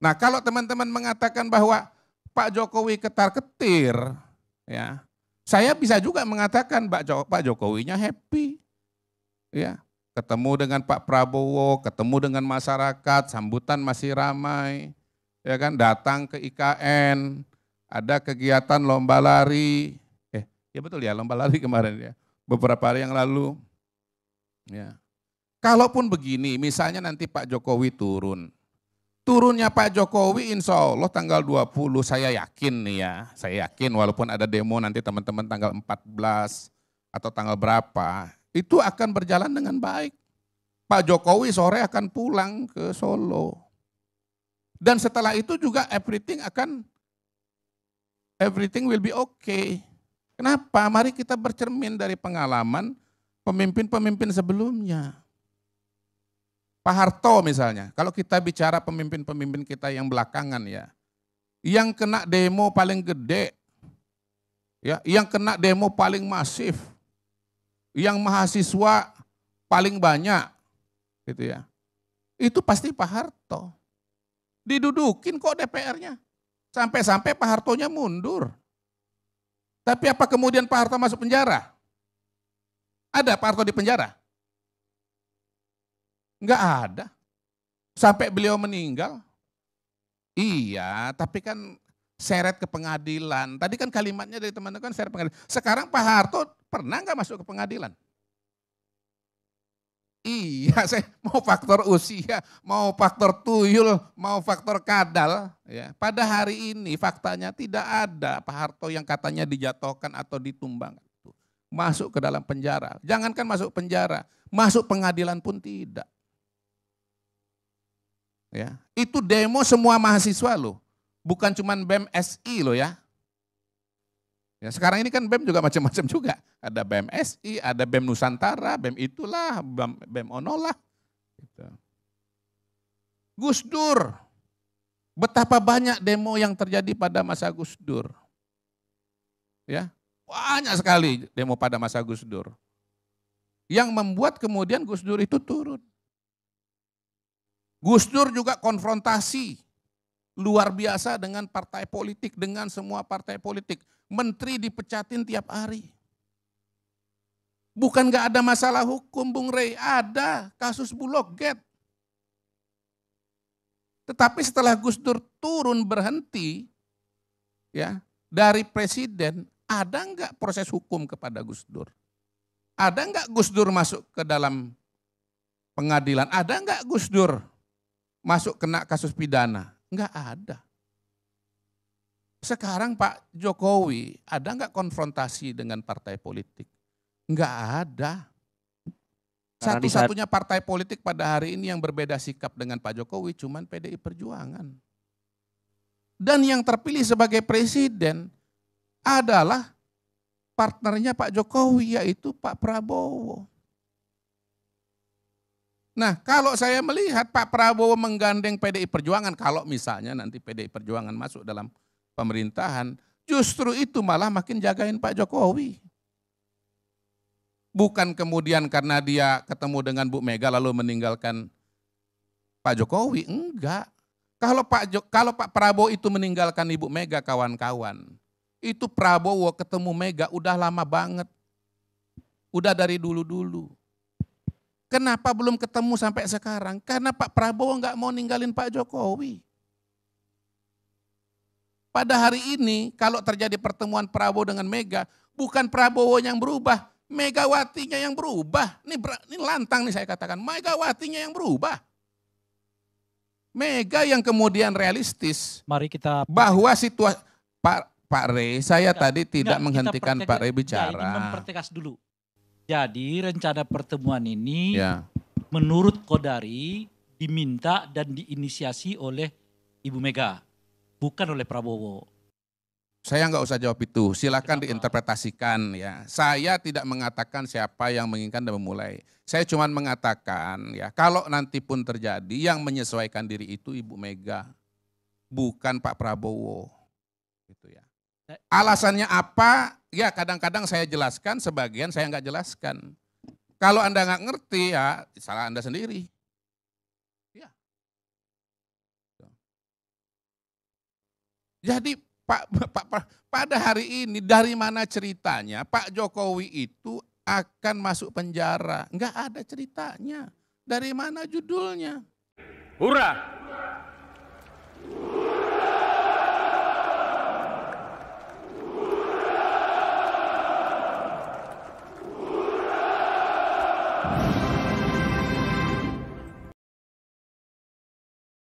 Nah, kalau teman-teman mengatakan bahwa Pak Jokowi ketar-ketir, ya, saya bisa juga mengatakan Pak Jokowinya happy, ya, ketemu dengan Pak Prabowo, ketemu dengan masyarakat, sambutan masih ramai, ya kan, datang ke IKN, ada kegiatan lomba lari, ya betul ya, lomba lari kemarin ya, beberapa hari yang lalu, ya. Kalaupun begini, misalnya nanti Pak Jokowi turunnya Pak Jokowi insya Allah tanggal 20, saya yakin nih ya, saya yakin walaupun ada demo nanti teman-teman tanggal 14 atau tanggal berapa, itu akan berjalan dengan baik. Pak Jokowi sore akan pulang ke Solo. Dan setelah itu juga everything will be okay. Kenapa? Mari kita bercermin dari pengalaman pemimpin-pemimpin sebelumnya. Pak Harto misalnya, kalau kita bicara pemimpin-pemimpin kita yang belakangan ya, yang kena demo paling gede, ya, yang kena demo paling masif, yang mahasiswa paling banyak, gitu ya. Itu pasti Pak Harto. Didudukin kok DPR-nya. Sampai-sampai Pak Hartonya mundur. Tapi apa kemudian Pak Harto masuk penjara? Ada Pak Harto di penjara? Enggak ada. Sampai beliau meninggal. Iya, tapi kan seret ke pengadilan. Tadi kan kalimatnya dari teman-teman kan seret pengadilan. Sekarang Pak Harto pernah nggak masuk ke pengadilan? Iya, saya mau faktor usia, mau faktor tuyul, mau faktor kadal. Ya. Pada hari ini faktanya tidak ada Pak Harto yang katanya dijatuhkan atau ditumbang. Masuk ke dalam penjara. Jangankan masuk penjara, masuk pengadilan pun tidak. Ya, itu demo semua mahasiswa loh, bukan cuma BEM SI loh ya. Ya, sekarang ini kan BEM juga macam-macam juga. Ada BEM SI, ada BEM Nusantara, BEM itulah, BEM Onolah. Gitu. Gus Dur, betapa banyak demo yang terjadi pada masa Gus Dur. Ya, banyak sekali demo pada masa Gus Dur. Yang membuat kemudian Gus Dur itu turun. Gus Dur juga konfrontasi luar biasa dengan partai politik, dengan semua partai politik. Menteri dipecatin tiap hari. Bukan gak ada masalah hukum Bung Rey, ada kasus Bulog Gate. Tetapi setelah Gus Dur turun berhenti ya dari presiden, ada enggak proses hukum kepada Gus Dur? Ada enggak Gus Dur masuk ke dalam pengadilan? Ada enggak Gus Dur masuk kena kasus pidana? Enggak ada. Sekarang Pak Jokowi ada enggak konfrontasi dengan partai politik? Enggak ada. Satu-satunya partai politik pada hari ini yang berbeda sikap dengan Pak Jokowi cuman PDI Perjuangan. Dan yang terpilih sebagai presiden adalah partnernya Pak Jokowi yaitu Pak Prabowo. Nah, kalau saya melihat Pak Prabowo menggandeng PDI Perjuangan, kalau misalnya nanti PDI Perjuangan masuk dalam pemerintahan, justru itu malah makin jagain Pak Jokowi. Bukan kemudian karena dia ketemu dengan Bu Mega lalu meninggalkan Pak Jokowi, enggak. Kalau Pak Prabowo itu meninggalkan Ibu Mega kawan-kawan, itu Prabowo ketemu Mega udah lama banget. Udah dari dulu-dulu. Kenapa belum ketemu sampai sekarang? Karena Pak Prabowo nggak mau ninggalin Pak Jokowi. Pada hari ini kalau terjadi pertemuan Prabowo dengan Mega, bukan Prabowo yang berubah, Megawatinya yang berubah. Ini lantang nih saya katakan, Megawatinya yang berubah. Mega yang kemudian realistis. Mari kita bahwa situasi Pak Rey, saya tadi tidak menghentikan Pak Rey bicara. Ini mempertegas dulu. Jadi rencana pertemuan ini menurut Kodari diminta dan diinisiasi oleh Ibu Mega, bukan oleh Prabowo. Saya nggak usah jawab itu, silakan diinterpretasikan ya. Saya tidak mengatakan siapa yang menginginkan dan memulai. Saya cuma mengatakan ya, kalau nanti pun terjadi yang menyesuaikan diri itu Ibu Mega, bukan Pak Prabowo. Gitu ya. Alasannya apa? Ya kadang-kadang saya jelaskan, sebagian saya nggak jelaskan. Kalau Anda nggak ngerti ya salah Anda sendiri. Jadi pada hari ini dari mana ceritanya Pak Jokowi itu akan masuk penjara? Enggak ada ceritanya. Dari mana judulnya? Hurrah!